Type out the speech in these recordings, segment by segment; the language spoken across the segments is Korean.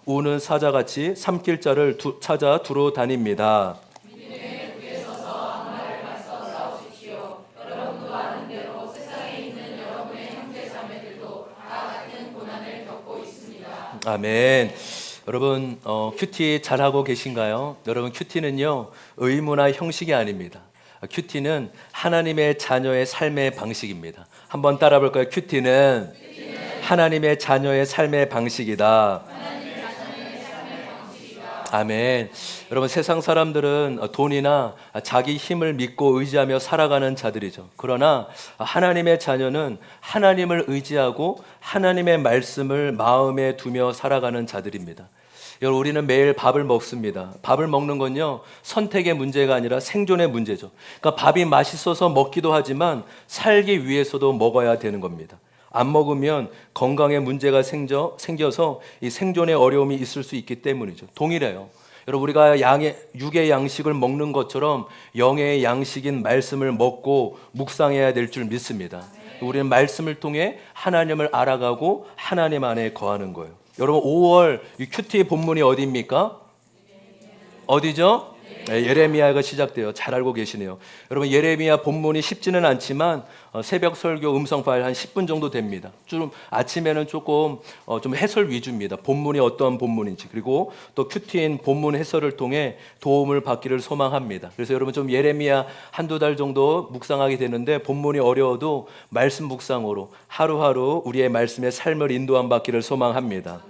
우는 사자같이 삼킬자를 찾아 두루 다닙니다. 아멘. 여러분 큐티 잘하고 계신가요? 여러분 큐티는요 의무나 형식이 아닙니다. 큐티는 하나님의 자녀의 삶의 방식입니다. 한번 따라 볼까요? 큐티는 하나님의 자녀의 삶의 방식이다. 아멘. 여러분 세상 사람들은 돈이나 자기 힘을 믿고 의지하며 살아가는 자들이죠. 그러나 하나님의 자녀는 하나님을 의지하고 하나님의 말씀을 마음에 두며 살아가는 자들입니다. 여러분 우리는 매일 밥을 먹습니다. 밥을 먹는 건요 선택의 문제가 아니라 생존의 문제죠. 그러니까 밥이 맛있어서 먹기도 하지만 살기 위해서도 먹어야 되는 겁니다. 안 먹으면 건강에 문제가 생겨서 이 생존의 어려움이 있을 수 있기 때문이죠. 동일해요. 여러분 우리가 육의 양식을 먹는 것처럼 영의 양식인 말씀을 먹고 묵상해야 될 줄 믿습니다. 우리는 말씀을 통해 하나님을 알아가고 하나님 안에 거하는 거예요. 여러분 5월 이 큐티 본문이 어디입니까? 어디죠? 네, 예레미야가 시작돼요. 잘 알고 계시네요. 여러분 예레미야 본문이 쉽지는 않지만 새벽 설교 음성 파일 한 10분 정도 됩니다. 좀 아침에는 조금 좀 해설 위주입니다. 본문이 어떤 본문인지 그리고 또 큐티인 본문 해설을 통해 도움을 받기를 소망합니다. 그래서 여러분 좀 예레미야 한두 달 정도 묵상하게 되는데 본문이 어려워도 말씀 묵상으로 하루하루 우리의 말씀의 삶을 인도함 받기를 소망합니다.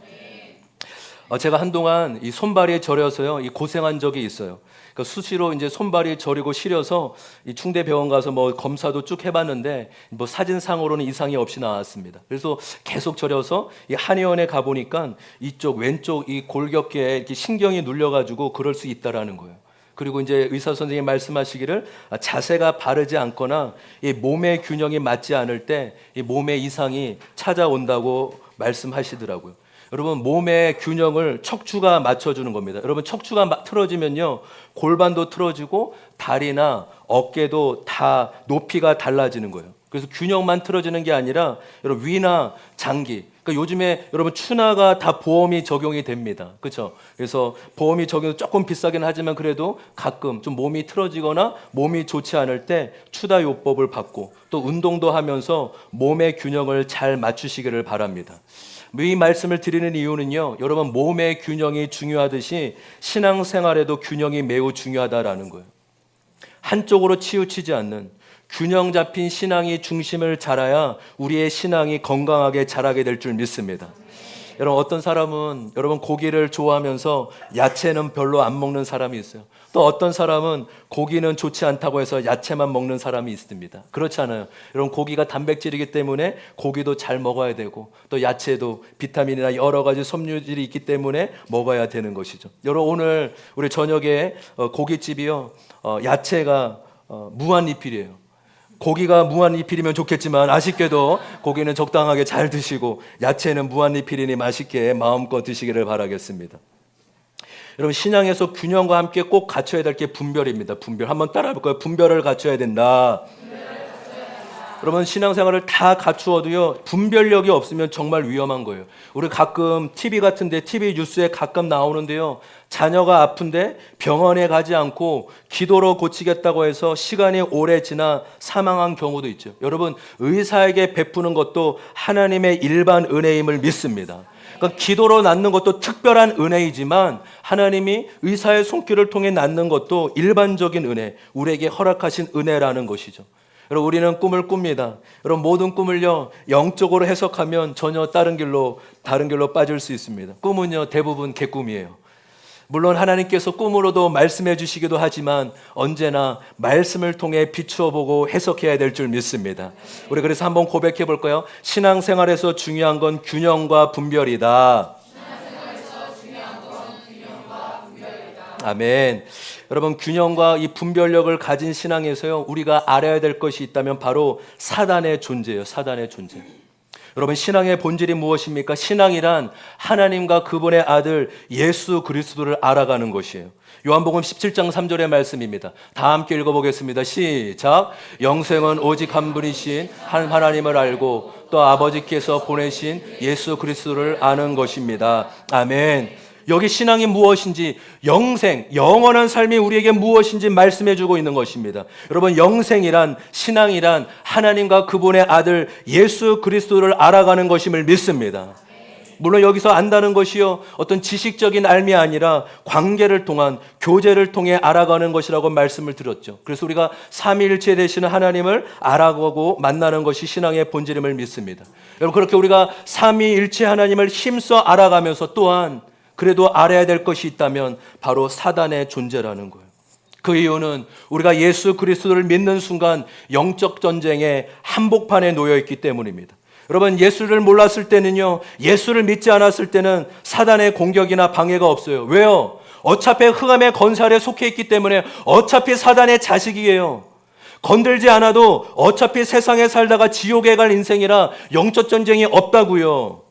제가 한동안 이 손발이 저려서요, 이 고생한 적이 있어요. 그러니까 수시로 이제 손발이 저리고 시려서 이 충대병원 가서 뭐 검사도 쭉 해봤는데 뭐 사진상으로는 이상이 없이 나왔습니다. 그래서 계속 저려서 이 한의원에 가 보니까 이쪽 왼쪽 이 골격계에 이렇게 신경이 눌려가지고 그럴 수 있다라는 거예요. 그리고 이제 의사 선생님이 말씀하시기를 자세가 바르지 않거나 이 몸의 균형이 맞지 않을 때 이 몸의 이상이 찾아온다고 말씀하시더라고요. 여러분 몸의 균형을 척추가 맞춰주는 겁니다. 여러분 척추가 틀어지면요 골반도 틀어지고 다리나 어깨도 다 높이가 달라지는 거예요. 그래서 균형만 틀어지는 게 아니라 여러분 위나 장기, 그러니까 요즘에 여러분 추나가 다 보험이 적용이 됩니다. 그렇죠? 그래서 보험이 적용 조금 비싸긴 하지만 그래도 가끔 좀 몸이 틀어지거나 몸이 좋지 않을 때 추다 요법을 받고 또 운동도 하면서 몸의 균형을 잘 맞추시기를 바랍니다. 이 말씀을 드리는 이유는요, 여러분 몸의 균형이 중요하듯이 신앙생활에도 균형이 매우 중요하다라는 거예요. 한쪽으로 치우치지 않는 균형 잡힌 신앙이 중심을 잡아야 우리의 신앙이 건강하게 자라게 될 줄 믿습니다. 여러분 어떤 사람은 여러분 고기를 좋아하면서 야채는 별로 안 먹는 사람이 있어요. 또 어떤 사람은 고기는 좋지 않다고 해서 야채만 먹는 사람이 있습니다. 그렇지 않아요. 여러분 고기가 단백질이기 때문에 고기도 잘 먹어야 되고 또 야채도 비타민이나 여러 가지 섬유질이 있기 때문에 먹어야 되는 것이죠. 여러분 오늘 우리 저녁에 고깃집이요 야채가 무한리필이에요. 고기가 무한리필이면 좋겠지만 아쉽게도 고기는 적당하게 잘 드시고 야채는 무한리필이니 맛있게 마음껏 드시기를 바라겠습니다. 여러분 신앙에서 균형과 함께 꼭 갖춰야 될 게 분별입니다. 분별 한번 따라해 볼까요? 분별을 갖춰야 된다. 여러분 신앙생활을 다 갖추어도요 분별력이 없으면 정말 위험한 거예요. 우리 가끔 TV 같은데 TV 뉴스에 가끔 나오는데요 자녀가 아픈데 병원에 가지 않고 기도로 고치겠다고 해서 시간이 오래 지나 사망한 경우도 있죠. 여러분 의사에게 베푸는 것도 하나님의 일반 은혜임을 믿습니다. 그러니까 기도로 낫는 것도 특별한 은혜이지만 하나님이 의사의 손길을 통해 낫는 것도 일반적인 은혜, 우리에게 허락하신 은혜라는 것이죠. 여러분 우리는 꿈을 꿉니다. 여러분 모든 꿈을요 영적으로 해석하면 전혀 다른 길로 빠질 수 있습니다. 꿈은요 대부분 개꿈이에요. 물론 하나님께서 꿈으로도 말씀해 주시기도 하지만 언제나 말씀을 통해 비추어 보고 해석해야 될 줄 믿습니다. 우리 그래서 한번 고백해 볼까요? 신앙생활에서 중요한 건 균형과 분별이다. 아멘. 여러분 균형과 이 분별력을 가진 신앙에서요 우리가 알아야 될 것이 있다면 바로 사단의 존재예요. 사단의 존재. 여러분, 신앙의 본질이 무엇입니까? 신앙이란 하나님과 그분의 아들 예수 그리스도를 알아가는 것이에요. 요한복음 17장 3절의 말씀입니다. 다 함께 읽어보겠습니다. 시작. 영생은 오직 한 분이신 한 하나님을 알고 또 아버지께서 보내신 예수 그리스도를 아는 것입니다. 아멘. 여기 신앙이 무엇인지, 영생, 영원한 삶이 우리에게 무엇인지 말씀해주고 있는 것입니다. 여러분, 영생이란, 신앙이란 하나님과 그분의 아들 예수 그리스도를 알아가는 것임을 믿습니다. 물론 여기서 안다는 것이요, 어떤 지식적인 알미 아니라 관계를 통한, 교제를 통해 알아가는 것이라고 말씀을 드렸죠. 그래서 우리가 삼위일체 되시는 하나님을 알아가고 만나는 것이 신앙의 본질임을 믿습니다. 여러분, 그렇게 우리가 삼위일체 하나님을 힘써 알아가면서 또한 그래도 알아야 될 것이 있다면 바로 사단의 존재라는 거예요. 그 이유는 우리가 예수 그리스도를 믿는 순간 영적 전쟁의 한복판에 놓여 있기 때문입니다. 여러분, 예수를 몰랐을 때는요, 예수를 믿지 않았을 때는 사단의 공격이나 방해가 없어요. 왜요? 어차피 흑암의 건세 아래 속해 있기 때문에 어차피 사단의 자식이에요. 건들지 않아도 어차피 세상에 살다가 지옥에 갈 인생이라 영적 전쟁이 없다고요.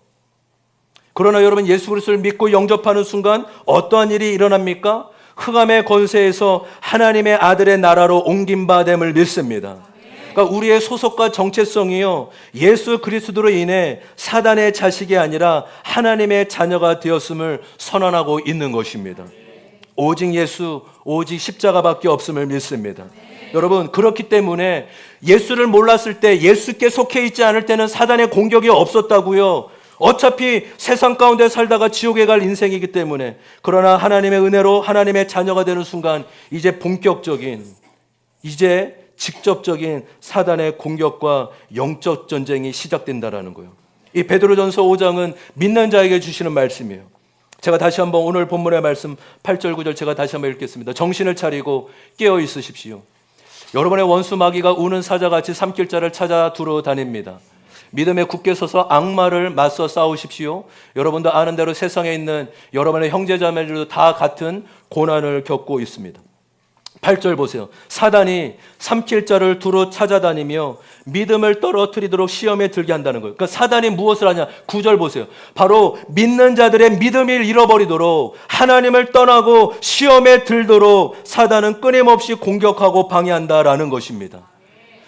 그러나 여러분, 예수 그리스도를 믿고 영접하는 순간 어떠한 일이 일어납니까? 흑암의 권세에서 하나님의 아들의 나라로 옮긴 바 됨을 믿습니다. 그러니까 우리의 소속과 정체성이요, 예수 그리스도로 인해 사단의 자식이 아니라 하나님의 자녀가 되었음을 선언하고 있는 것입니다. 오직 예수, 오직 십자가밖에 없음을 믿습니다. 여러분, 그렇기 때문에 예수를 몰랐을 때, 예수께 속해 있지 않을 때는 사단의 공격이 없었다고요. 어차피 세상 가운데 살다가 지옥에 갈 인생이기 때문에. 그러나 하나님의 은혜로 하나님의 자녀가 되는 순간 이제 본격적인, 이제 직접적인 사단의 공격과 영적 전쟁이 시작된다라는 거예요. 이 베드로전서 5장은 믿는 자에게 주시는 말씀이에요. 제가 다시 한번 오늘 본문의 말씀 8절 9절 제가 다시 한번 읽겠습니다. 정신을 차리고 깨어 있으십시오. 여러분의 원수 마귀가 우는 사자같이 삼킬 자를 찾아 두루 다닙니다. 믿음에 굳게 서서 악마를 맞서 싸우십시오. 여러분도 아는 대로 세상에 있는 여러분의 형제자매들도 다 같은 고난을 겪고 있습니다. 8절 보세요. 사단이 삼킬 자를 두루 찾아다니며 믿음을 떨어뜨리도록 시험에 들게 한다는 거예요. 그러니까 사단이 무엇을 하냐? 9절 보세요. 바로 믿는 자들의 믿음을 잃어버리도록, 하나님을 떠나고 시험에 들도록 사단은 끊임없이 공격하고 방해한다라는 것입니다.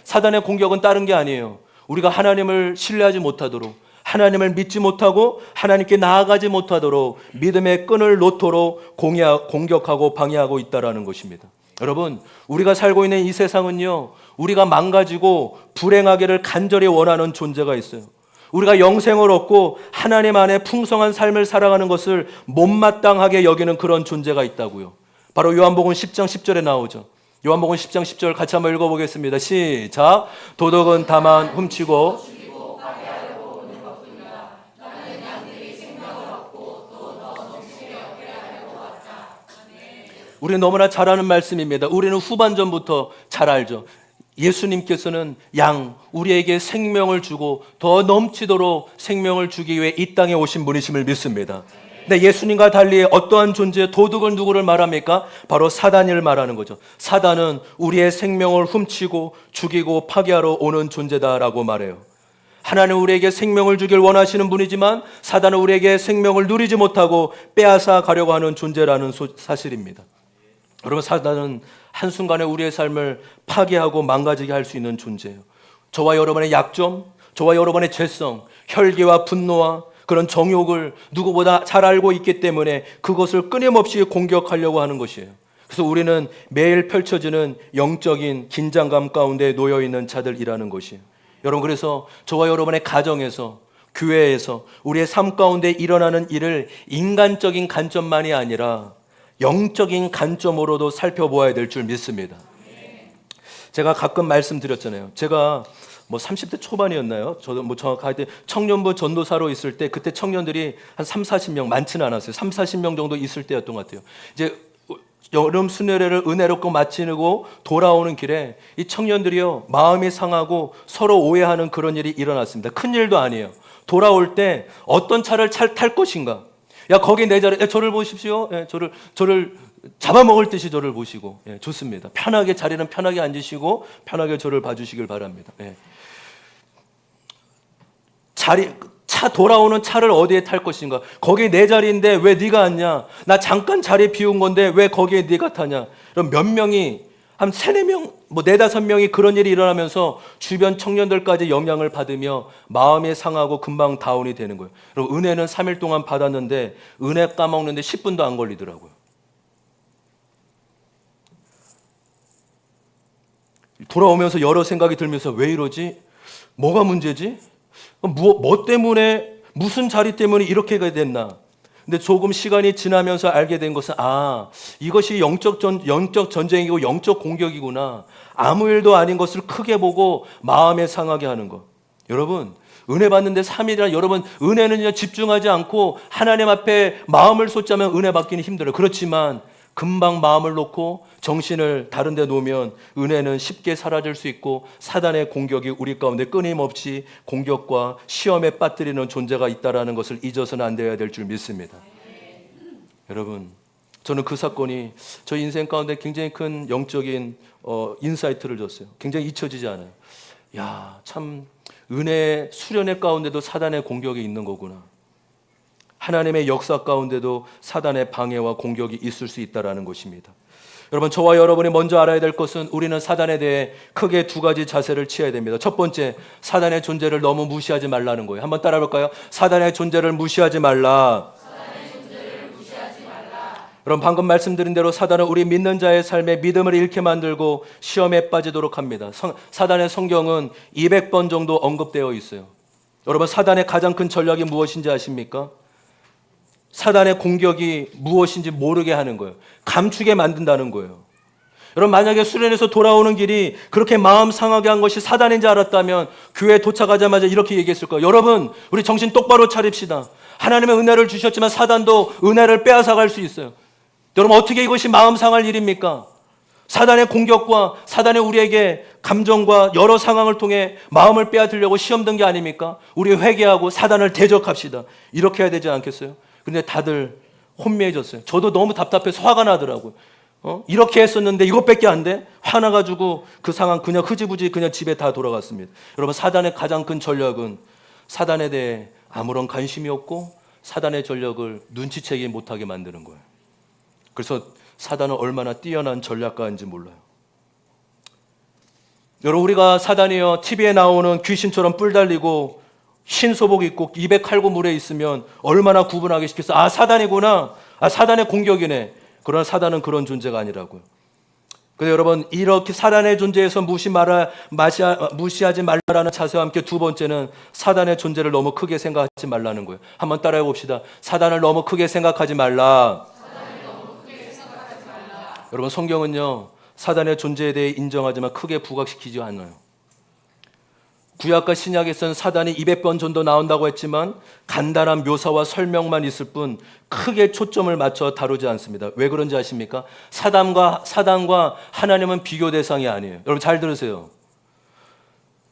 사단의 공격은 다른 게 아니에요. 우리가 하나님을 신뢰하지 못하도록, 하나님을 믿지 못하고 하나님께 나아가지 못하도록 믿음의 끈을 놓도록 공격하고 방해하고 있다는 것입니다. 여러분, 우리가 살고 있는 이 세상은요, 우리가 망가지고 불행하기를 간절히 원하는 존재가 있어요. 우리가 영생을 얻고 하나님 안에 풍성한 삶을 살아가는 것을 못마땅하게 여기는 그런 존재가 있다고요. 바로 요한복음 10장 10절에 나오죠. 요한복음 10장 10절 같이 한번 읽어보겠습니다. 시작. 도둑은 다만 훔치고 우리는 너무나 잘 아는 말씀입니다. 우리는 후반전부터 잘 알죠. 예수님께서는 우리에게 생명을 주고 더 넘치도록 생명을 주기 위해 이 땅에 오신 분이심을 믿습니다. 근데 예수님과 달리 어떠한 존재, 도둑은 누구를 말합니까? 바로 사단을 말하는 거죠. 사단은 우리의 생명을 훔치고 죽이고 파괴하러 오는 존재다라고 말해요. 하나님은 우리에게 생명을 주길 원하시는 분이지만 사단은 우리에게 생명을 누리지 못하고 빼앗아 가려고 하는 존재라는 사실입니다. 여러분, 사단은 한순간에 우리의 삶을 파괴하고 망가지게 할 수 있는 존재예요. 저와 여러분의 약점, 저와 여러분의 죄성, 혈기와 분노와 그런 정욕을 누구보다 잘 알고 있기 때문에 그것을 끊임없이 공격하려고 하는 것이에요. 그래서 우리는 매일 펼쳐지는 영적인 긴장감 가운데 놓여있는 자들이라는 것이에요. 여러분, 그래서 저와 여러분의 가정에서, 교회에서, 우리의 삶 가운데 일어나는 일을 인간적인 관점만이 아니라 영적인 관점으로도 살펴보아야 될 줄 믿습니다. 제가 가끔 말씀드렸잖아요. 제가 30대 초반이었나요? 저도 정확하게 청년부 전도사로 있을 때 그때 청년들이 한 30-40명, 많지는 않았어요. 30-40명 정도 있을 때였던 것 같아요. 이제 여름 순회를 은혜롭고 마치고 돌아오는 길에 이 청년들이요, 마음이 상하고 서로 오해하는 그런 일이 일어났습니다. 큰 일도 아니에요. 돌아올 때 어떤 차를 탈 것인가? 야, 거기 내 자리, 저를 보십시오. 저를 잡아먹을 듯이 저를 보시고, 좋습니다. 편하게, 자리는 편하게 앉으시고 편하게 저를 봐주시길 바랍니다. 차 돌아오는 차를 어디에 탈 것인가? 거기 내 자리인데 왜 네가 앉냐? 나 잠깐 자리 비운 건데 왜 거기에 네가 타냐? 그럼 몇 명이 한 세네 명, 뭐 네다섯 명이 그런 일이 일어나면서 주변 청년들까지 영향을 받으며 마음이 상하고 금방 다운이 되는 거예요. 그리고 은혜는 3일 동안 받았는데 은혜 까먹는데 10분도 안 걸리더라고요. 돌아오면서 여러 생각이 들면서 왜 이러지? 뭐가 문제지? 뭐 때문에, 무슨 자리 때문에 이렇게가 됐나? 근데 조금 시간이 지나면서 알게 된 것은, 이것이 영적 전쟁이고 영적 공격이구나. 아무 일도 아닌 것을 크게 보고 마음에 상하게 하는 것. 여러분, 은혜 받는데 3일이라 여러분, 은혜는 집중하지 않고 하나님 앞에 마음을 쏟자면 은혜 받기는 힘들어요. 그렇지만 금방 마음을 놓고 정신을 다른 데 놓으면 은혜는 쉽게 사라질 수 있고 사단의 공격이 우리 가운데 끊임없이 공격과 시험에 빠뜨리는 존재가 있다는 것을 잊어서는 안 되어야 될 줄 믿습니다. 여러분, 저는 그 사건이 저 인생 가운데 굉장히 큰 영적인 인사이트를 줬어요. 굉장히 잊혀지지 않아요. 참 은혜 수련의 가운데도 사단의 공격이 있는 거구나. 하나님의 역사 가운데도 사단의 방해와 공격이 있을 수 있다는 것입니다. 여러분, 저와 여러분이 먼저 알아야 될 것은 우리는 사단에 대해 크게 두 가지 자세를 취해야 됩니다. 첫 번째, 사단의 존재를 너무 무시하지 말라는 거예요. 한번 따라 볼까요? 사단의 존재를 무시하지 말라. 여러분, 방금 말씀드린 대로 사단은 우리 믿는 자의 삶에 믿음을 잃게 만들고 시험에 빠지도록 합니다. 사단의 성경은 200번 정도 언급되어 있어요. 여러분, 사단의 가장 큰 전략이 무엇인지 아십니까? 사단의 공격이 무엇인지 모르게 하는 거예요. 감추게 만든다는 거예요. 여러분, 만약에 수련에서 돌아오는 길이 그렇게 마음 상하게 한 것이 사단인지 알았다면 교회에 도착하자마자 이렇게 얘기했을 거예요. 여러분, 우리 정신 똑바로 차립시다. 하나님의 은혜를 주셨지만 사단도 은혜를 빼앗아갈 수 있어요. 여러분, 어떻게 이것이 마음 상할 일입니까? 사단의 공격과 사단의 우리에게 감정과 여러 상황을 통해 마음을 빼앗으려고 시험 든 게 아닙니까? 우리 회개하고 사단을 대적합시다. 이렇게 해야 되지 않겠어요? 근데 다들 혼미해졌어요. 저도 너무 답답해서 화가 나더라고요. 이렇게 했었는데 이것밖에 안 돼? 화나가지고 그 상황 그냥 흐지부지 그냥 집에 다 돌아갔습니다. 여러분, 사단의 가장 큰 전략은 사단에 대해 아무런 관심이 없고 사단의 전략을 눈치채기 못하게 만드는 거예요. 그래서 사단은 얼마나 뛰어난 전략가인지 몰라요. 여러분, 우리가 사단이요 TV에 나오는 귀신처럼 뿔 달리고 흰 소복 입고 입에 칼고 물에 있으면 얼마나 구분하게 시켰어. 사단이구나. 사단의 공격이네. 그러나 사단은 그런 존재가 아니라고요. 그래서 여러분, 이렇게 사단의 존재에서 무시하지 말라는 자세와 함께 두 번째는 사단의 존재를 너무 크게 생각하지 말라는 거예요. 한번 따라해 봅시다. 사단을 너무 크게 생각하지 말라. 여러분, 성경은요 사단의 존재에 대해 인정하지만 크게 부각시키지 않아요. 구약과 신약에서는 사단이 200번 정도 나온다고 했지만 간단한 묘사와 설명만 있을 뿐 크게 초점을 맞춰 다루지 않습니다. 왜 그런지 아십니까? 사단과 하나님은 비교 대상이 아니에요. 여러분, 잘 들으세요.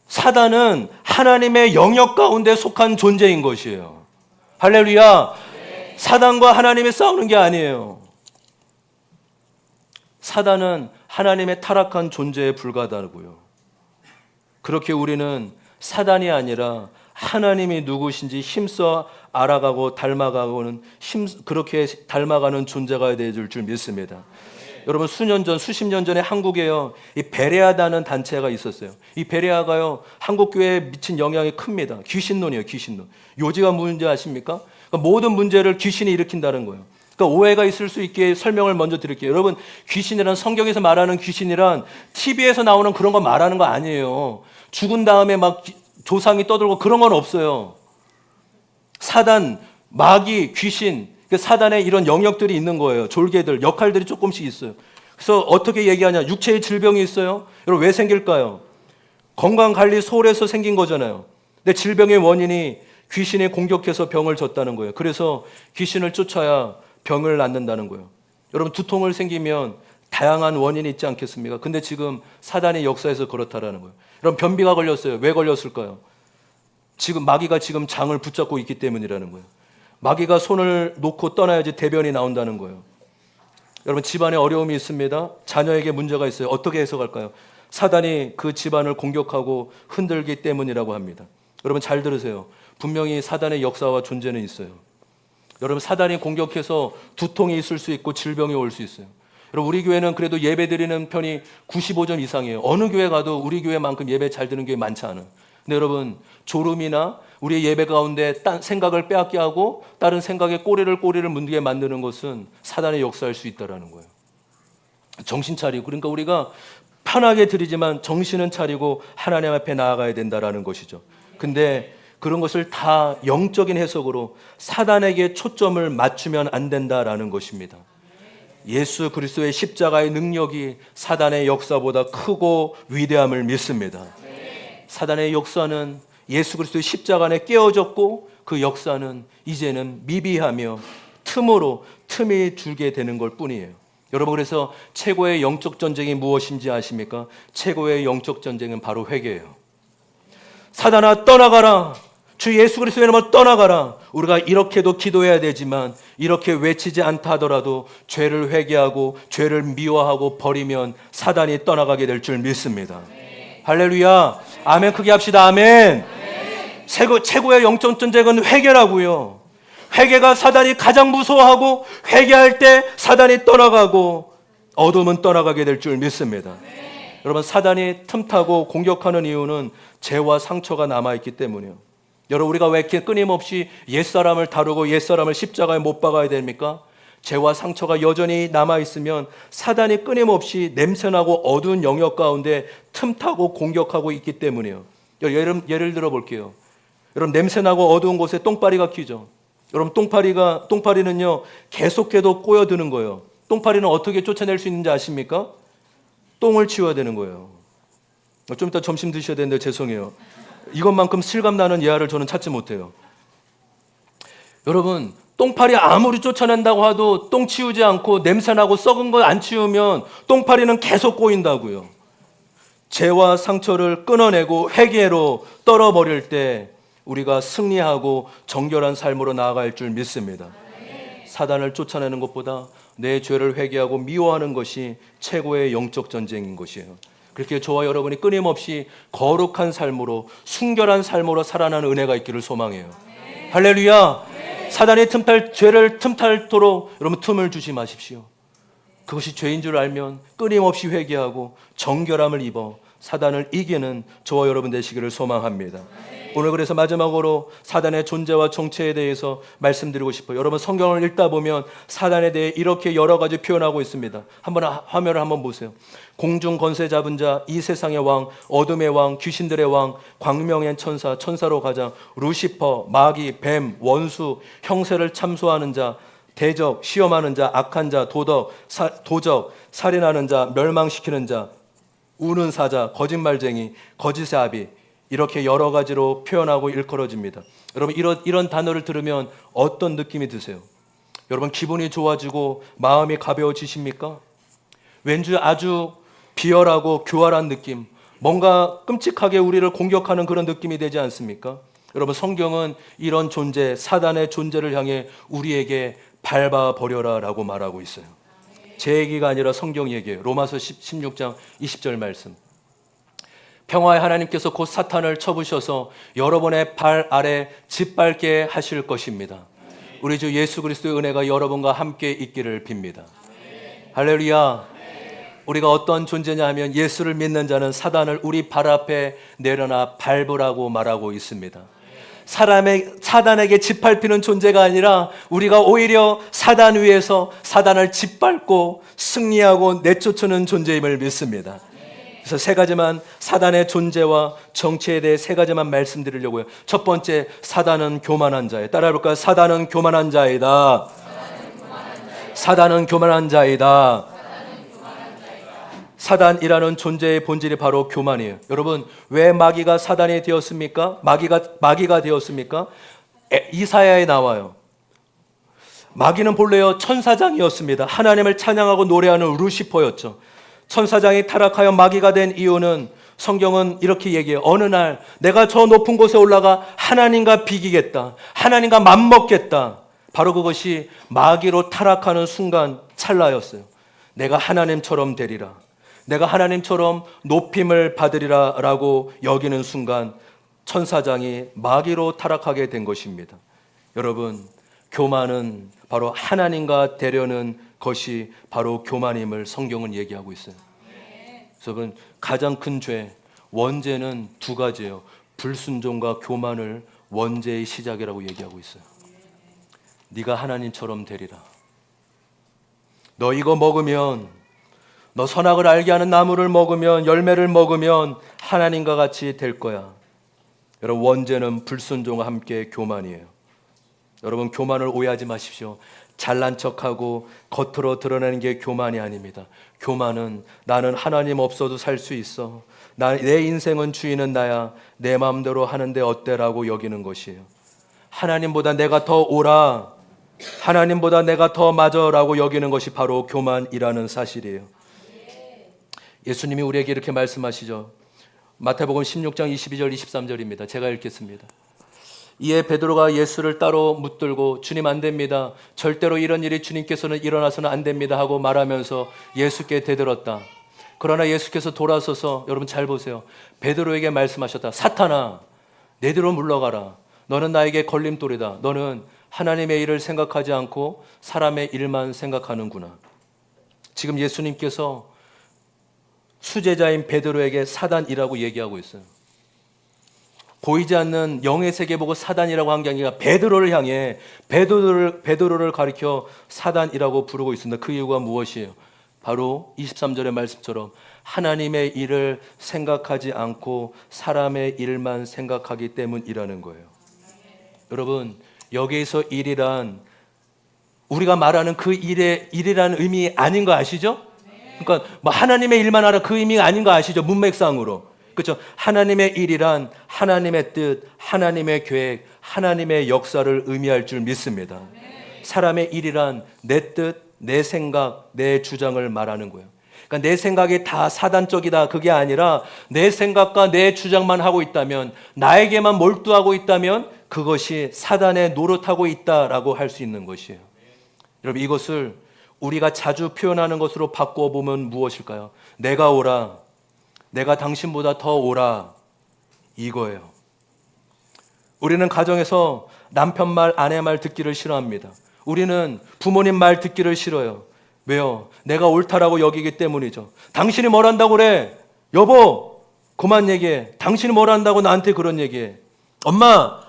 사단은 하나님의 영역 가운데 속한 존재인 것이에요. 할렐루야. 사단과 하나님이 싸우는 게 아니에요. 사단은 하나님의 타락한 존재에 불과하다고요. 그렇게 우리는 사단이 아니라 하나님이 누구신지 힘써 알아가고 그렇게 닮아가는 존재가 되어줄 줄 믿습니다. 여러분, 수십 년 전에 한국에요 이 베레아다는 단체가 있었어요. 이 베레아가요 한국 교회에 미친 영향이 큽니다. 귀신론이에요, 귀신론. 요지가 뭔지 아십니까? 그러니까 모든 문제를 귀신이 일으킨다는 거예요. 그러니까 오해가 있을 수 있게 설명을 먼저 드릴게요. 여러분, 귀신이란, 성경에서 말하는 귀신이란 TV에서 나오는 그런 거 말하는 거 아니에요. 죽은 다음에 막 조상이 떠들고 그런 건 없어요. 사단, 마귀, 귀신, 사단의 이런 영역들이 있는 거예요. 졸개들, 역할들이 조금씩 있어요. 그래서 어떻게 얘기하냐? 육체의 질병이 있어요. 여러분, 왜 생길까요? 건강관리 소홀해서 생긴 거잖아요. 근데 질병의 원인이 귀신이 공격해서 병을 줬다는 거예요. 그래서 귀신을 쫓아야 병을 낫는다는 거예요. 여러분, 두통을 생기면 다양한 원인이 있지 않겠습니까? 근데 지금 사단의 역사에서 그렇다라는 거예요. 여러분, 변비가 걸렸어요. 왜 걸렸을까요? 마귀가 지금 장을 붙잡고 있기 때문이라는 거예요. 마귀가 손을 놓고 떠나야지 대변이 나온다는 거예요. 여러분, 집안에 어려움이 있습니다. 자녀에게 문제가 있어요. 어떻게 해석할까요? 사단이 그 집안을 공격하고 흔들기 때문이라고 합니다. 여러분, 잘 들으세요. 분명히 사단의 역사와 존재는 있어요. 여러분, 사단이 공격해서 두통이 있을 수 있고 질병이 올 수 있어요. 여러분, 우리 교회는 그래도 예배 드리는 편이 95점 이상이에요. 어느 교회 가도 우리 교회만큼 예배 잘 드는 교회 많지 않아요. 근데 여러분, 졸음이나 우리의 예배 가운데 딴 생각을 빼앗게 하고 다른 생각에 꼬리를 문게 만드는 것은 사단의 역사일 수 있다는 거예요. 정신 차리고, 그러니까 우리가 편하게 드리지만 정신은 차리고 하나님 앞에 나아가야 된다는 것이죠. 근데 그런 것을 다 영적인 해석으로 사단에게 초점을 맞추면 안 된다라는 것입니다. 예수 그리스도의 십자가의 능력이 사단의 역사보다 크고 위대함을 믿습니다. 사단의 역사는 예수 그리스도의 십자가 안에 깨어졌고 그 역사는 이제는 미비하며 틈이 줄게 되는 것 뿐이에요. 여러분, 그래서 최고의 영적 전쟁이 무엇인지 아십니까? 최고의 영적 전쟁은 바로 회개예요. 사단아 떠나가라, 주 예수 그리스도의 이름으로 떠나가라. 우리가 이렇게도 기도해야 되지만 이렇게 외치지 않다 하더라도 죄를 회개하고 죄를 미워하고 버리면 사단이 떠나가게 될 줄 믿습니다. 할렐루야, 아멘. 크게 합시다. 아멘. 최고의 영적 전쟁은 회개라고요. 회개가 사단이 가장 무서워하고, 회개할 때 사단이 떠나가고 어둠은 떠나가게 될 줄 믿습니다. 여러분, 사단이 틈타고 공격하는 이유는 죄와 상처가 남아있기 때문이에요. 여러분, 우리가 왜 이렇게 끊임없이 옛사람을 다루고 옛사람을 십자가에 못 박아야 됩니까? 죄와 상처가 여전히 남아있으면 사단이 끊임없이 냄새나고 어두운 영역 가운데 틈타고 공격하고 있기 때문이에요. 예를 들어 볼게요. 여러분, 냄새나고 어두운 곳에 똥파리가 키죠. 여러분, 똥파리는요 계속해도 꼬여드는 거예요. 똥파리는 어떻게 쫓아낼 수 있는지 아십니까? 똥을 치워야 되는 거예요. 좀 이따 점심 드셔야 되는데 죄송해요. 이것만큼 실감나는 예화를 저는 찾지 못해요. 여러분, 똥파리 아무리 쫓아낸다고 해도 똥 치우지 않고 냄새나고 썩은 거 안 치우면 똥파리는 계속 꼬인다고요. 죄와 상처를 끊어내고 회개로 떨어버릴 때 우리가 승리하고 정결한 삶으로 나아갈 줄 믿습니다. 사단을 쫓아내는 것보다 내 죄를 회개하고 미워하는 것이 최고의 영적 전쟁인 것이에요. 그렇게 저와 여러분이 끊임없이 거룩한 삶으로, 순결한 삶으로 살아나는 은혜가 있기를 소망해요. 할렐루야. 사단이 죄를 틈탈토록 여러분 틈을 주지 마십시오. 그것이 죄인 줄 알면 끊임없이 회개하고 정결함을 입어 사단을 이기는 저와 여러분 되시기를 소망합니다. 오늘 그래서 마지막으로 사단의 존재와 정체에 대해서 말씀드리고 싶어요. 여러분, 성경을 읽다 보면 사단에 대해 이렇게 여러 가지 표현하고 있습니다. 한번 화면을 한번 보세요. 공중 권세 잡은 자, 이 세상의 왕, 어둠의 왕, 귀신들의 왕, 광명의 천사, 천사로 가장, 루시퍼, 마귀, 뱀, 원수, 형세를 참소하는 자, 대적, 시험하는 자, 악한 자, 도적, 살인하는 자, 멸망시키는 자, 우는 사자, 거짓말쟁이, 거짓의 아비, 이렇게 여러 가지로 표현하고 일컬어집니다. 여러분, 이런 단어를 들으면 어떤 느낌이 드세요? 여러분, 기분이 좋아지고 마음이 가벼워지십니까? 왠지 아주 비열하고 교활한 느낌, 뭔가 끔찍하게 우리를 공격하는 그런 느낌이 되지 않습니까? 여러분, 성경은 이런 존재, 사단의 존재를 향해 우리에게 밟아버려라 라고 말하고 있어요. 제 얘기가 아니라 성경 얘기예요. 로마서 16장 20절 말씀. 평화의 하나님께서 곧 사탄을 쳐부셔서 여러분의 발 아래 짓밟게 하실 것입니다. 우리 주 예수 그리스도의 은혜가 여러분과 함께 있기를 빕니다. 할렐루야. 우리가 어떤 존재냐 하면 예수를 믿는 자는 사단을 우리 발 앞에 내려놔 밟으라고 말하고 있습니다. 사단에게 짓밟히는 존재가 아니라 우리가 오히려 사단 위에서 사단을 짓밟고 승리하고 내쫓는 존재임을 믿습니다. 그래서 세 가지만, 사단의 존재와 정체에 대해 세 가지만 말씀드리려고요. 첫 번째, 사단은 교만한 자예요. 따라해볼까요? 사단은 교만한 자이다. 사단은 교만한 자이다. 사단이라는 존재의 본질이 바로 교만이에요. 여러분, 왜 마귀가 사단이 되었습니까? 마귀가 되었습니까? 이사야에 나와요. 마귀는 본래요 천사장이었습니다. 하나님을 찬양하고 노래하는 루시퍼였죠. 천사장이 타락하여 마귀가 된 이유는 성경은 이렇게 얘기해요. 어느 날 내가 저 높은 곳에 올라가 하나님과 비기겠다, 하나님과 맞먹겠다. 바로 그것이 마귀로 타락하는 순간 찰나였어요. 내가 하나님처럼 되리라, 내가 하나님처럼 높임을 받으리라 라고 여기는 순간 천사장이 마귀로 타락하게 된 것입니다. 여러분, 교만은 바로 하나님과 되려는 것이 바로 교만임을 성경은 얘기하고 있어요. 여러분, 가장 큰 죄, 원죄는 두 가지예요. 불순종과 교만을 원죄의 시작이라고 얘기하고 있어요. 네가 하나님처럼 되리라. 너 이거 먹으면, 너 선악을 알게 하는 나무를 먹으면, 열매를 먹으면 하나님과 같이 될 거야. 여러분, 원죄는 불순종과 함께 교만이에요. 여러분, 교만을 오해하지 마십시오. 잘난 척하고 겉으로 드러내는 게 교만이 아닙니다. 교만은 나는 하나님 없어도 살 수 있어. 내 인생은 주인은 나야. 내 마음대로 하는데 어때라고 여기는 것이에요. 하나님보다 내가 더 옳아, 하나님보다 내가 더 맞아라고 여기는 것이 바로 교만이라는 사실이에요. 예수님이 우리에게 이렇게 말씀하시죠. 마태복음 16장 22절 23절입니다. 제가 읽겠습니다. 이에 베드로가 예수를 따로 붙들고 주님 안 됩니다. 절대로 이런 일이 주님께서는 일어나서는 안 됩니다 하고 말하면서 예수께 대들었다. 그러나 예수께서 돌아서서, 여러분 잘 보세요. 베드로에게 말씀하셨다. 사탄아, 내 뒤로 물러가라. 너는 나에게 걸림돌이다. 너는 하나님의 일을 생각하지 않고 사람의 일만 생각하는구나. 지금 예수님께서 수제자인 베드로에게 사단이라고 얘기하고 있어요. 보이지 않는 영의 세계 보고 사단이라고 한 게 아니라 베드로를 향해 베드로를 가리켜 사단이라고 부르고 있습니다. 그 이유가 무엇이에요? 바로 23절의 말씀처럼 하나님의 일을 생각하지 않고 사람의 일만 생각하기 때문이라는 거예요. 여러분, 여기에서 일이란 우리가 말하는 그 일이라는 의미 아닌 거 아시죠? 그러니까 뭐 하나님의 일만 하라 그 의미가 아닌 거 아시죠? 문맥상으로. 그렇죠? 하나님의 일이란 하나님의 뜻, 하나님의 계획, 하나님의 역사를 의미할 줄 믿습니다. 사람의 일이란 내 뜻, 내 생각, 내 주장을 말하는 거예요. 그러니까 내 생각이 다 사단적이다 그게 아니라 내 생각과 내 주장만 하고 있다면, 나에게만 몰두하고 있다면 그것이 사단에 노릇하고 있다라고 할 수 있는 것이에요. 여러분, 이것을 우리가 자주 표현하는 것으로 바꿔보면 무엇일까요? 내가 옳아, 내가 당신보다 더 옳아, 이거예요. 우리는 가정에서 남편 말, 아내 말 듣기를 싫어합니다. 우리는 부모님 말 듣기를 싫어요. 왜요? 내가 옳다라고 여기기 때문이죠. 당신이 뭘 한다고 그래? 여보, 그만 얘기해. 당신이 뭘 한다고 나한테 그런 얘기해. 엄마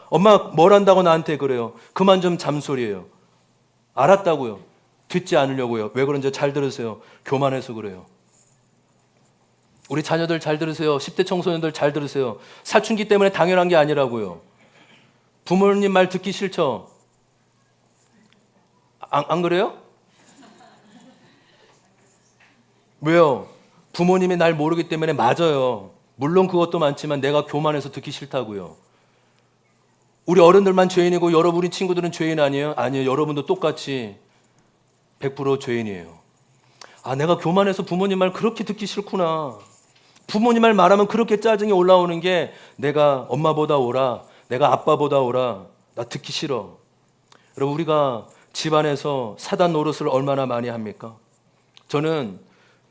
뭘 한다고 나한테 그래요. 그만 좀 잠소리해요. 알았다고요. 듣지 않으려고요. 왜 그런지 잘 들으세요. 교만해서 그래요. 우리 자녀들 잘 들으세요. 10대 청소년들 잘 들으세요. 사춘기 때문에 당연한 게 아니라고요. 부모님 말 듣기 싫죠? 안 그래요? 왜요? 부모님이 날 모르기 때문에. 맞아요. 물론 그것도 많지만 내가 교만해서 듣기 싫다고요. 우리 어른들만 죄인이고 여러분 우리 친구들은 죄인 아니에요? 아니에요. 여러분도 똑같이 100% 죄인이에요. 아, 내가 교만해서 부모님 말 그렇게 듣기 싫구나. 부모님 말 말하면 그렇게 짜증이 올라오는 게 내가 엄마보다 옳아, 내가 아빠보다 옳아, 나 듣기 싫어. 여러분, 우리가 집안에서 사단 노릇을 얼마나 많이 합니까? 저는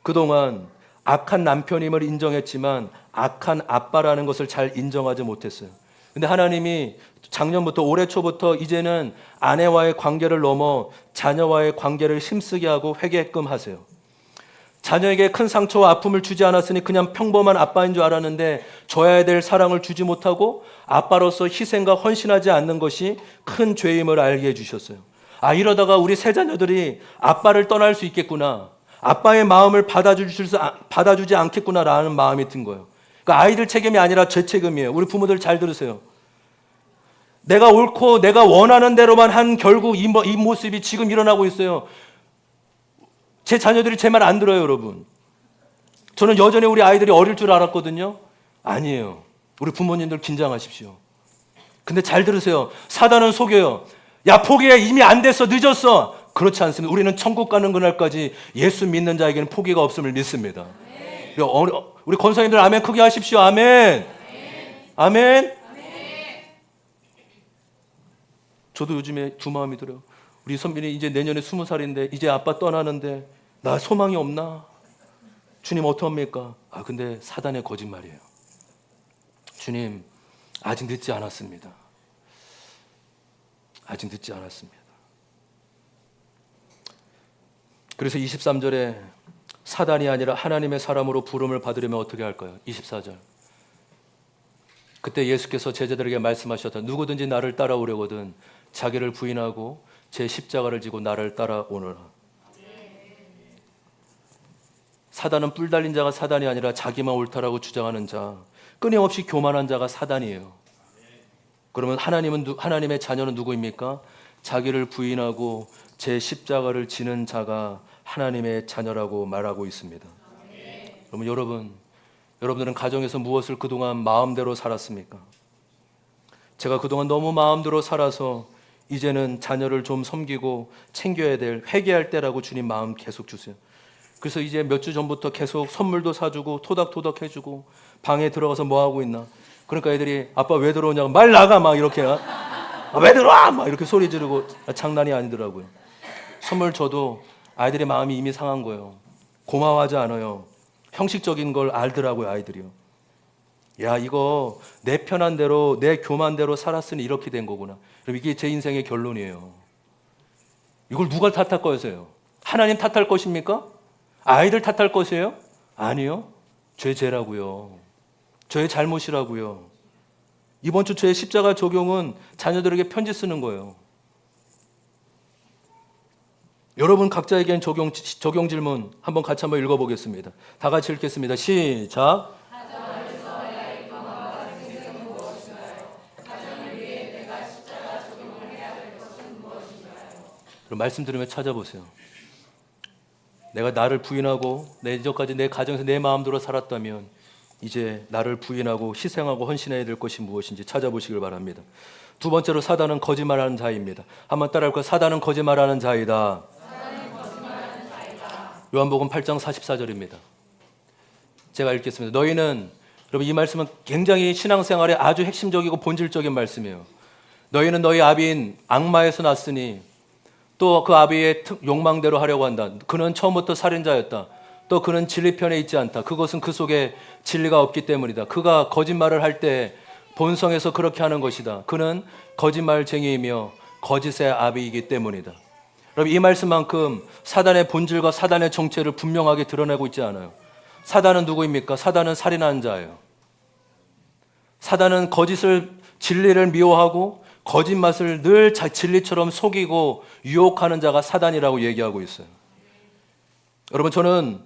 그동안 악한 남편임을 인정했지만 악한 아빠라는 것을 잘 인정하지 못했어요. 근데 하나님이 작년부터, 올해 초부터 이제는 아내와의 관계를 넘어 자녀와의 관계를 힘쓰게 하고 회개끔 하세요. 자녀에게 큰 상처와 아픔을 주지 않았으니 그냥 평범한 아빠인 줄 알았는데 줘야 될 사랑을 주지 못하고 아빠로서 희생과 헌신하지 않는 것이 큰 죄임을 알게 해주셨어요. 아, 이러다가 우리 세 자녀들이 아빠를 떠날 수 있겠구나, 아빠의 마음을 받아주지 않겠구나라는 마음이 든 거예요. 그러니까 아이들 책임이 아니라 제 책임이에요. 우리 부모들 잘 들으세요. 내가 옳고 내가 원하는 대로만 한 결국 이 모습이 지금 일어나고 있어요. 제 자녀들이 제 말 안 들어요, 여러분. 저는 여전히 우리 아이들이 어릴 줄 알았거든요. 아니에요. 우리 부모님들 긴장하십시오. 근데 잘 들으세요. 사단은 속여요. 야, 포기해. 이미 안 됐어. 늦었어. 그렇지 않습니다. 우리는 천국 가는 그날까지 예수 믿는 자에게는 포기가 없음을 믿습니다. 우리 권사님들 아멘 크게 하십시오. 아멘. 아멘. 저도 요즘에 두 마음이 들어요. 우리 선빈이 이제 내년에 20살인데 이제 아빠 떠나는데 나 소망이 없나? 주님 어떡합니까? 아, 근데 사단의 거짓말이에요. 주님, 아직 늦지 않았습니다. 아직 늦지 않았습니다. 그래서 23절에 사단이 아니라 하나님의 사람으로 부름을 받으려면 어떻게 할까요? 24절. 그때 예수께서 제자들에게 말씀하셨다. 누구든지 나를 따라오려거든 자기를 부인하고 제 십자가를 지고 나를 따라오너라. 사단은 뿔 달린 자가 사단이 아니라 자기만 옳다라고 주장하는 자, 끊임없이 교만한 자가 사단이에요. 그러면 하나님의 자녀는 누구입니까? 자기를 부인하고 제 십자가를 지는 자가 하나님의 자녀라고 말하고 있습니다. 그러면 여러분들은 가정에서 무엇을 그동안 마음대로 살았습니까? 제가 그동안 너무 마음대로 살아서 이제는 자녀를 좀 섬기고 챙겨야 될 회개할 때라고 주님 마음 계속 주세요. 그래서 이제 몇 주 전부터 계속 선물도 사주고 토닥토닥 해주고 방에 들어가서 뭐 하고 있나? 그러니까 애들이 아빠 왜 들어오냐고 말 나가 막 이렇게 왜 들어와 막 이렇게 소리 지르고 장난이 아니더라고요. 선물 줘도 아이들의 마음이 이미 상한 거예요. 고마워하지 않아요. 형식적인 걸 알더라고요, 아이들이요. 야, 이거 내 편한 대로, 내 교만대로 살았으니 이렇게 된 거구나. 그럼 이게 제 인생의 결론이에요. 이걸 누가 탓할 거세요? 하나님 탓할 것입니까? 아이들 탓할 것이에요? 아니요. 죄라고요. 저의 잘못이라고요. 이번 주 저의 십자가 적용은 자녀들에게 편지 쓰는 거예요. 여러분 각자에겐 적용 질문 한번 같이 한번 읽어보겠습니다. 다 같이 읽겠습니다. 시작. 그럼 말씀 들으면 찾아보세요. 내가 나를 부인하고 이전까지 내 가정에서 내 마음대로 살았다면 이제 나를 부인하고 희생하고 헌신해야 될 것이 무엇인지 찾아보시길 바랍니다. 두 번째로 사단은 거짓말하는 자입니다. 한번 따라할까요? 사단은 거짓말하는 자이다. 요한복음 8장 44절입니다. 제가 읽겠습니다. 너희는, 여러분 이 말씀은 굉장히 신앙생활에 아주 핵심적이고 본질적인 말씀이에요. 너희는 너희 아비인 악마에서 났으니 또 그 아비의 욕망대로 하려고 한다. 그는 처음부터 살인자였다. 또 그는 진리 편에 있지 않다. 그것은 그 속에 진리가 없기 때문이다. 그가 거짓말을 할 때 본성에서 그렇게 하는 것이다. 그는 거짓말쟁이이며 거짓의 아비이기 때문이다. 여러분 이 말씀만큼 사단의 본질과 사단의 정체를 분명하게 드러내고 있지 않아요. 사단은 누구입니까? 사단은 살인하는 자예요. 사단은 진리를 미워하고 거짓말을 늘 진리처럼 속이고 유혹하는 자가 사단이라고 얘기하고 있어요. 여러분 저는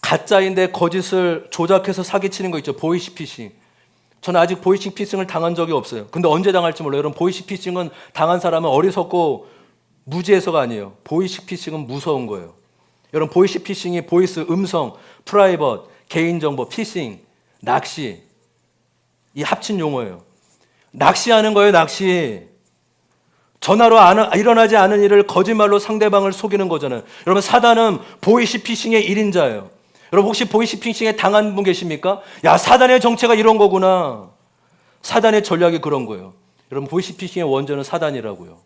가짜인데 거짓을 조작해서 사기치는 거 있죠. 보이시피싱. 저는 아직 보이시피싱을 당한 적이 없어요. 근데 언제 당할지 몰라요. 여러분 보이시피싱은 당한 사람은 어리석고 무지해서가 아니에요. 보이시피싱은 무서운 거예요. 여러분 보이시피싱이 보이스, 음성, 프라이빗, 개인정보, 피싱, 낚시 이 합친 용어예요. 낚시하는 거예요. 낚시. 전화로 일어나지 않은 일을 거짓말로 상대방을 속이는 거잖아요. 여러분 사단은 보이시피싱의 1인자예요. 여러분 혹시 보이시피싱에 당한 분 계십니까? 야, 사단의 정체가 이런 거구나. 사단의 전략이 그런 거예요. 여러분 보이시피싱의 원조는 사단이라고요.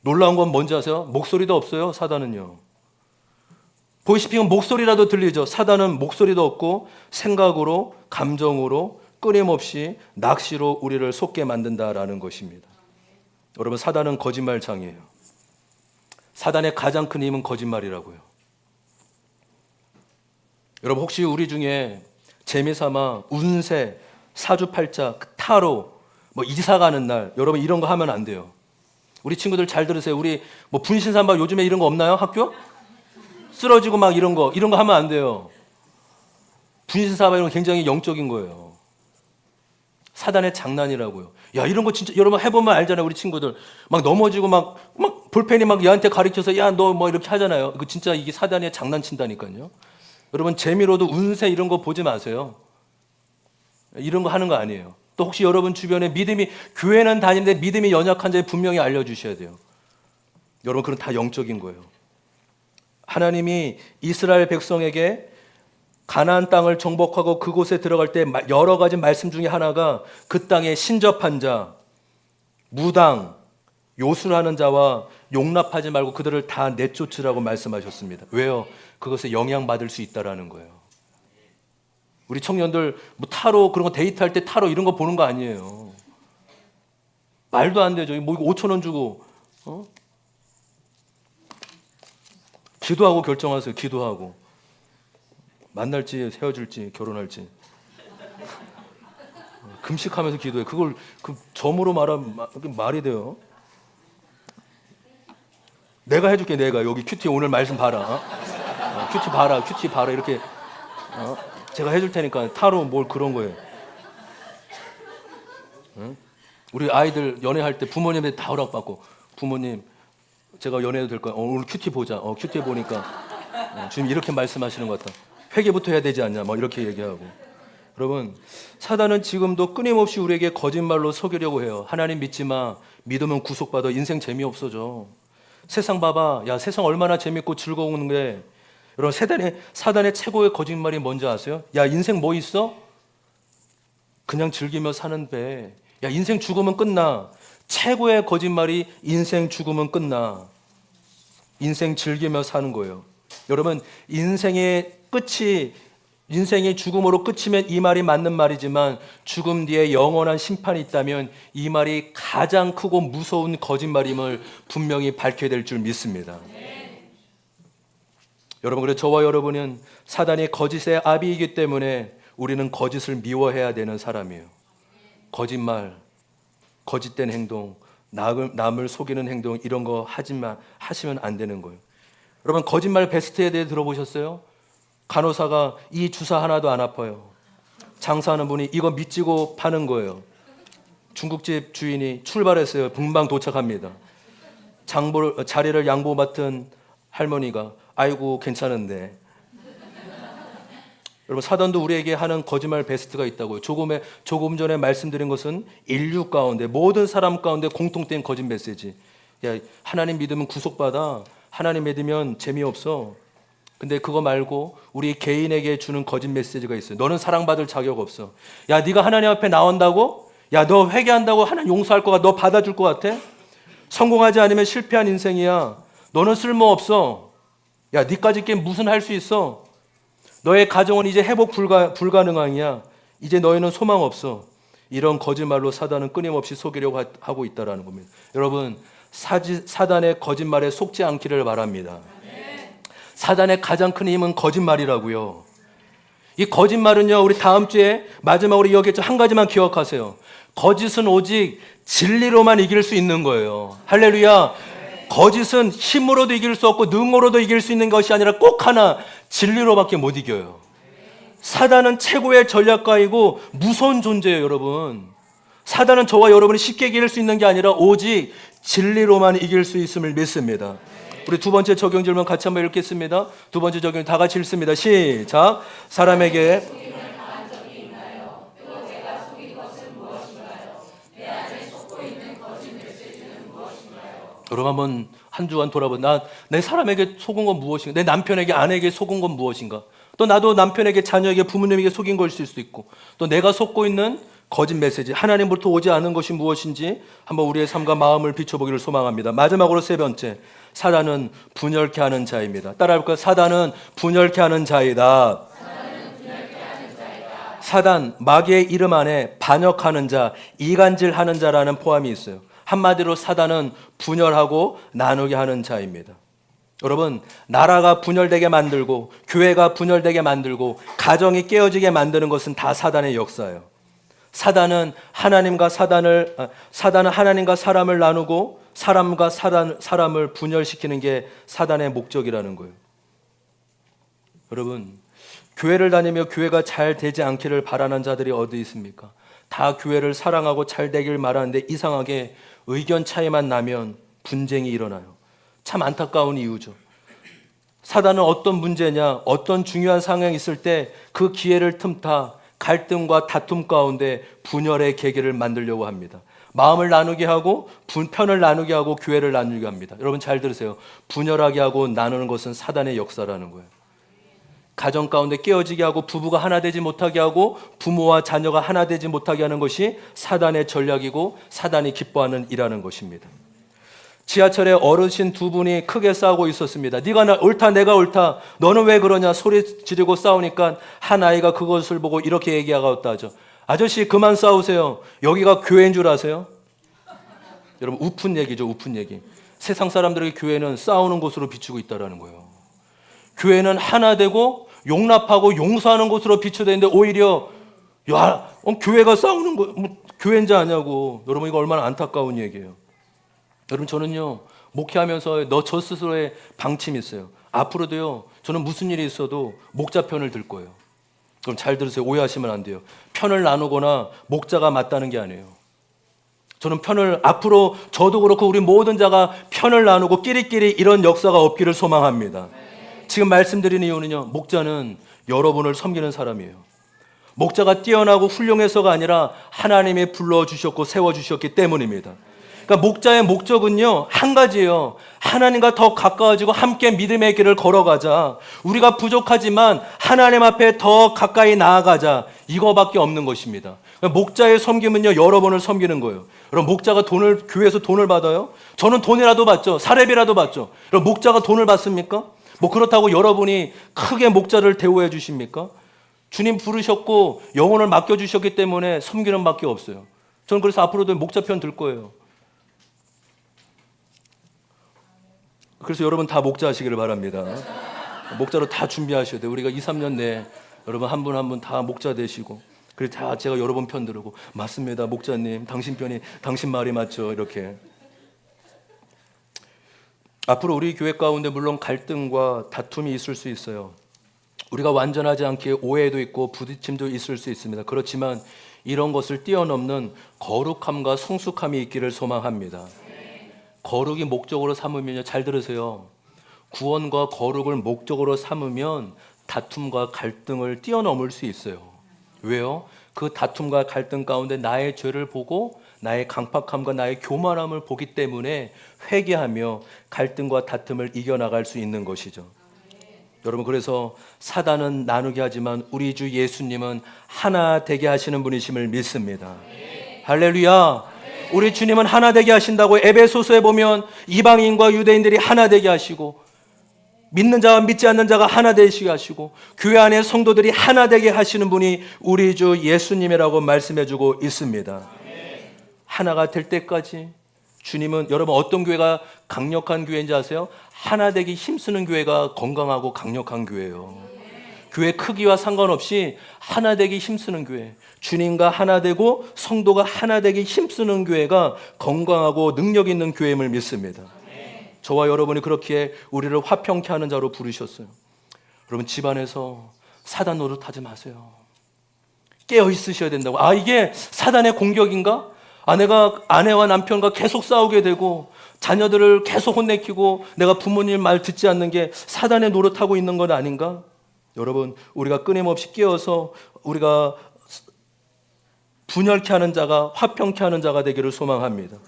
놀라운 건 뭔지 아세요? 목소리도 없어요. 사단은요. 보이시피싱은 목소리라도 들리죠. 사단은 목소리도 없고 생각으로, 감정으로 끊임없이 낚시로 우리를 속게 만든다라는 것입니다. 여러분 사단은 거짓말장이에요. 사단의 가장 큰 힘은 거짓말이라고요. 여러분 혹시 우리 중에 재미삼아 운세, 사주팔자, 타로, 이사 가는 날 여러분 이런 거 하면 안 돼요. 우리 친구들 잘 들으세요. 우리 분신삼바 요즘에 이런 거 없나요? 학교? 쓰러지고 막 이런 거 하면 안 돼요. 분신삼바 이런 거 굉장히 영적인 거예요. 사단의 장난이라고요. 야, 이런 거 진짜 여러분 해보면 알잖아요. 우리 친구들 막 넘어지고 막 볼펜이 막 얘한테 가르쳐서 야, 너 이렇게 하잖아요. 이거 진짜 이게 사단의 장난친다니까요. 여러분 재미로도 운세 이런 거 보지 마세요. 이런 거 하는 거 아니에요. 또 혹시 여러분 주변에 교회는 다니는데 믿음이 연약한 자에 분명히 알려주셔야 돼요. 여러분 그건 다 영적인 거예요. 하나님이 이스라엘 백성에게 가나안 땅을 정복하고 그곳에 들어갈 때 여러 가지 말씀 중에 하나가 그 땅에 신접한 자, 무당, 요술하는 자와 용납하지 말고 그들을 다 내쫓으라고 말씀하셨습니다. 왜요? 그것에 영향받을 수 있다라는 거예요. 우리 청년들 뭐 타로 그런 거 데이트할 때 타로 이런 거 보는 거 아니에요. 말도 안 되죠. 뭐 5천 원 주고 기도하고 결정하세요. 기도하고 만날지 헤어질지 결혼할지 금식하면서 기도해. 그걸 그 점으로 말하면 말이 돼요. 내가 해줄게. 내가 여기 큐티 오늘 말씀 봐라. 큐티 봐라 이렇게 제가 해줄 테니까 타로 뭘 그런 거예요. 응? 우리 아이들 연애할 때 부모님한테 다 허락받고 부모님 제가 연애해도 될까요? 오늘 큐티 보자. 큐티 보니까 지금 이렇게 말씀하시는 것 같다. 회개부터 해야 되지 않냐? 막 이렇게 얘기하고. 여러분 사단은 지금도 끊임없이 우리에게 거짓말로 속이려고 해요. 하나님 믿지 마. 믿으면 구속받아. 인생 재미없어져. 세상 봐봐. 야 세상 얼마나 재밌고 즐거운데. 여러분 사단의 최고의 거짓말이 뭔지 아세요? 야 인생 뭐 있어? 그냥 즐기며 사는 배. 야 인생 죽으면 끝나. 최고의 거짓말이 인생 죽으면 끝나. 인생 즐기며 사는 거예요. 여러분 인생의 죽음으로 끝이면 이 말이 맞는 말이지만 죽음 뒤에 영원한 심판이 있다면 이 말이 가장 크고 무서운 거짓말임을 분명히 밝혀야 될 줄 믿습니다. 여러분 그래서 저와 여러분은 사단이 거짓의 아비이기 때문에 우리는 거짓을 미워해야 되는 사람이에요. 거짓말, 거짓된 행동, 남을 속이는 행동 이런 거 하시면 안 되는 거예요. 여러분 거짓말 베스트에 대해 들어보셨어요? 간호사가 이 주사 하나도 안 아파요. 장사하는 분이 이거 미치고 파는 거예요. 중국집 주인이 출발했어요. 금방 도착합니다. 자리를 양보 맡은 할머니가 아이고 괜찮은데. 여러분 사단도 우리에게 하는 거짓말 베스트가 있다고요. 조금 전에 말씀드린 것은 인류 가운데 모든 사람 가운데 공통된 거짓 메시지. 야 하나님 믿으면 구속받아. 하나님 믿으면 재미없어. 근데 그거 말고 우리 개인에게 주는 거짓 메시지가 있어요. 너는 사랑받을 자격 없어. 야 네가 하나님 앞에 나온다고? 야 너 회개한다고 하나님 용서할 것 같아? 너 받아줄 것 같아? 성공하지 않으면 실패한 인생이야. 너는 쓸모없어. 야 니까짓 게 무슨 할 수 있어? 너의 가정은 이제 회복 불가능이야. 이제 너희는 소망 없어. 이런 거짓말로 사단은 끊임없이 속이려고 하고 있다는 겁니다. 여러분 사단의 거짓말에 속지 않기를 바랍니다. 사단의 가장 큰 힘은 거짓말이라고요. 이 거짓말은요 우리 다음 주에 마지막으로 이야기했죠. 한 가지만 기억하세요. 거짓은 오직 진리로만 이길 수 있는 거예요. 할렐루야. 거짓은 힘으로도 이길 수 없고 능으로도 이길 수 있는 것이 아니라 꼭 하나 진리로밖에 못 이겨요. 사단은 최고의 전략가이고 무서운 존재예요. 여러분 사단은 저와 여러분이 쉽게 이길 수 있는 게 아니라 오직 진리로만 이길 수 있음을 믿습니다. 우리 두 번째 적용 질문 같이 한번 읽겠습니다. 두 번째 적용 다 같이 읽습니다. 시작. 사람에게 여러분 한번 한 주간 돌아보. 내 사람에게 속은 건 무엇인가? 내 남편에게 아내에게 속은 건 무엇인가? 또 나도 남편에게 자녀에게 부모님에게 속인 것일 수도 있고 또 내가 속고 있는 거짓 메시지 하나님부터 오지 않은 것이 무엇인지 한번 우리의 삶과 마음을 비춰보기를 소망합니다. 마지막으로 세 번째 사단은 분열케 하는 자입니다. 따라해볼까요? 사단은 분열케 하는 자이다. 사단 마귀의 이름 안에 반역하는 자, 이간질하는 자라는 포함이 있어요. 한마디로 사단은 분열하고 나누게 하는 자입니다. 여러분 나라가 분열되게 만들고 교회가 분열되게 만들고 가정이 깨어지게 만드는 것은 다 사단의 역사예요. 사단은 하나님과 사람을 나누고 사람과 사람을 분열시키는 게 사단의 목적이라는 거예요. 여러분 교회를 다니며 교회가 잘 되지 않기를 바라는 자들이 어디 있습니까? 다 교회를 사랑하고 잘 되길 말하는데 이상하게 의견 차이만 나면 분쟁이 일어나요. 참 안타까운 이유죠. 사단은 어떤 문제냐, 어떤 중요한 상황이 있을 때 그 기회를 틈타 갈등과 다툼 가운데 분열의 계기를 만들려고 합니다. 마음을 나누게 하고 편을 나누게 하고 교회를 나누게 합니다. 여러분 잘 들으세요. 분열하게 하고 나누는 것은 사단의 역사라는 거예요. 가정 가운데 깨어지게 하고 부부가 하나 되지 못하게 하고 부모와 자녀가 하나 되지 못하게 하는 것이 사단의 전략이고 사단이 기뻐하는 일하는 것입니다. 지하철에 어르신 두 분이 크게 싸우고 있었습니다. 네가 옳다, 내가 옳다. 너는 왜 그러냐 소리 지르고 싸우니까 한 아이가 그것을 보고 이렇게 얘기하고 하죠. 아저씨 그만 싸우세요. 여기가 교회인 줄 아세요? 여러분 우픈 얘기죠. 우픈 얘기. 세상 사람들에게 교회는 싸우는 곳으로 비추고 있다는 거예요. 교회는 하나 되고 용납하고 용서하는 곳으로 비춰되는데 오히려 교회가 싸우는 거 교회인지 아냐고. 여러분 이거 얼마나 안타까운 얘기예요. 여러분 저는요 목회하면서 저 스스로의 방침이 있어요. 앞으로도요 저는 무슨 일이 있어도 목자 편을 들 거예요. 그럼 잘 들으세요. 오해하시면 안 돼요. 편을 나누거나 목자가 맞다는 게 아니에요. 저는 편을 앞으로 저도 그렇고 우리 모든 자가 편을 나누고 끼리끼리 이런 역사가 없기를 소망합니다. 지금 말씀드리는 이유는요 목자는 여러분을 섬기는 사람이에요. 목자가 뛰어나고 훌륭해서가 아니라 하나님이 불러주셨고 세워주셨기 때문입니다. 그러니까 목자의 목적은요 한 가지예요. 하나님과 더 가까워지고 함께 믿음의 길을 걸어가자. 우리가 부족하지만 하나님 앞에 더 가까이 나아가자. 이거밖에 없는 것입니다. 그러니까 목자의 섬김은요 여러분을 섬기는 거예요. 여러분 목자가 교회에서 돈을 받아요? 저는 돈이라도 받죠. 사례비라도 받죠. 여러분 목자가 돈을 받습니까? 그렇다고 여러분이 크게 목자를 대우해 주십니까? 주님 부르셨고 영혼을 맡겨주셨기 때문에 섬기는 밖에 없어요. 저는 그래서 앞으로도 목자 편 들 거예요. 그래서 여러분 다 목자 하시기를 바랍니다. 목자로 다 준비하셔야 돼요. 우리가 2, 3년 내에 여러분 한 분 한 분 다 목자 되시고 그리고 다 제가 여러분 편 들고 맞습니다. 목자님 당신 편이 당신 말이 맞죠. 이렇게 앞으로 우리 교회 가운데 물론 갈등과 다툼이 있을 수 있어요. 우리가 완전하지 않게 오해도 있고 부딪힘도 있을 수 있습니다. 그렇지만 이런 것을 뛰어넘는 거룩함과 성숙함이 있기를 소망합니다. 거룩이 목적으로 삼으면요, 잘 들으세요. 구원과 거룩을 목적으로 삼으면 다툼과 갈등을 뛰어넘을 수 있어요. 왜요? 그 다툼과 갈등 가운데 나의 죄를 보고 나의 강팍함과 나의 교만함을 보기 때문에 회개하며 갈등과 다툼을 이겨나갈 수 있는 것이죠. 여러분 그래서 사단은 나누게 하지만 우리 주 예수님은 하나 되게 하시는 분이심을 믿습니다. 할렐루야. 우리 주님은 하나 되게 하신다고 에베소서에 보면 이방인과 유대인들이 하나 되게 하시고 믿는 자와 믿지 않는 자가 하나 되시게 하시고 교회 안에 성도들이 하나 되게 하시는 분이 우리 주 예수님이라고 말씀해주고 있습니다. 하나가 될 때까지 주님은 여러분 어떤 교회가 강력한 교회인지 아세요? 하나 되기 힘쓰는 교회가 건강하고 강력한 교회예요. 교회 크기와 상관없이 하나 되기 힘쓰는 교회, 주님과 하나 되고 성도가 하나 되기 힘쓰는 교회가 건강하고 능력 있는 교회임을 믿습니다. 저와 여러분이 그렇게 우리를 화평케 하는 자로 부르셨어요. 여러분 집안에서 사단 노릇하지 마세요. 깨어 있으셔야 된다고. 이게 사단의 공격인가? 내가 아내와 남편과 계속 싸우게 되고 자녀들을 계속 혼내키고 내가 부모님 말 듣지 않는 게 사단의 노릇하고 있는 건 아닌가? 여러분 우리가 끊임없이 깨어서 우리가 분열케 하는 자가 화평케 하는 자가 되기를 소망합니다.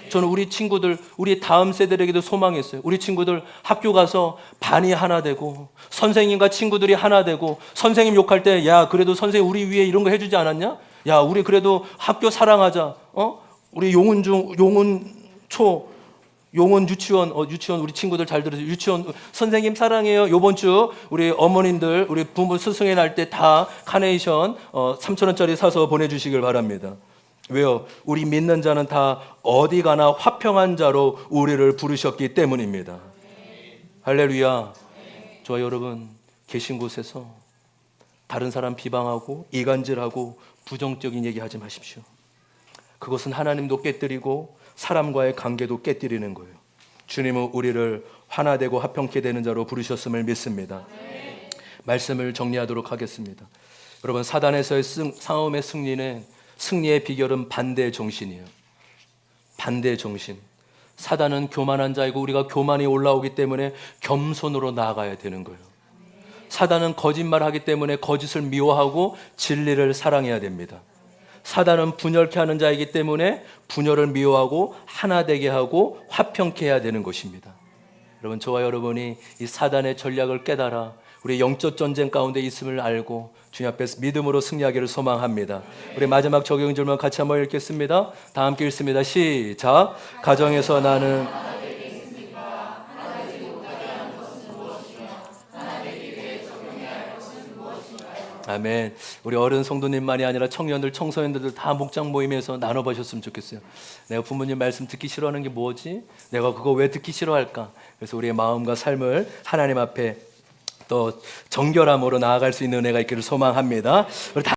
저는 우리 친구들, 우리 다음 세대에게도 소망했어요. 우리 친구들 학교 가서 반이 하나 되고 선생님과 친구들이 하나 되고 선생님 욕할 때 야 그래도 선생님 우리 위해 이런 거 해주지 않았냐? 야 우리 그래도 학교 사랑하자. 우리 용은 유치원 우리 친구들 잘 들으세요. 유치원 선생님 사랑해요. 요번 주 우리 어머님들 우리 부모 스승의 날 때 다 카네이션 3,000원짜리 사서 보내주시길 바랍니다. 왜요? 우리 믿는 자는 다 어디 가나 화평한 자로 우리를 부르셨기 때문입니다. 할렐루야. 저와 여러분 계신 곳에서 다른 사람 비방하고 이간질하고 부정적인 얘기하지 마십시오. 그것은 하나님도 깨뜨리고 사람과의 관계도 깨뜨리는 거예요. 주님은 우리를 하나되고 화평케 되는 자로 부르셨음을 믿습니다. 말씀을 정리하도록 하겠습니다. 여러분 사단에서의 싸움의 승리의 비결은 반대 정신이에요. 반대 정신. 사단은 교만한 자이고 우리가 교만이 올라오기 때문에 겸손으로 나아가야 되는 거예요. 사단은 거짓말하기 때문에 거짓을 미워하고 진리를 사랑해야 됩니다. 사단은 분열케 하는 자이기 때문에 분열을 미워하고 하나 되게 하고 화평케 해야 되는 것입니다. 여러분 저와 여러분이 이 사단의 전략을 깨달아 우리 영적 전쟁 가운데 있음을 알고 주님 앞에서 믿음으로 승리하기를 소망합니다. 우리 마지막 적용줄만 같이 한번 읽겠습니다. 다 함께 읽습니다. 시작. 가정에서 나는 아멘. 우리 어른 성도님만이 아니라 청년들, 청소년들도 다 목장 모임에서 나눠보셨으면 좋겠어요. 내가 부모님 말씀 듣기 싫어하는 게 뭐지? 내가 그거 왜 듣기 싫어할까? 그래서 우리의 마음과 삶을 하나님 앞에 또 정결함으로 나아갈 수 있는 은혜가 있기를 소망합니다. 우리 다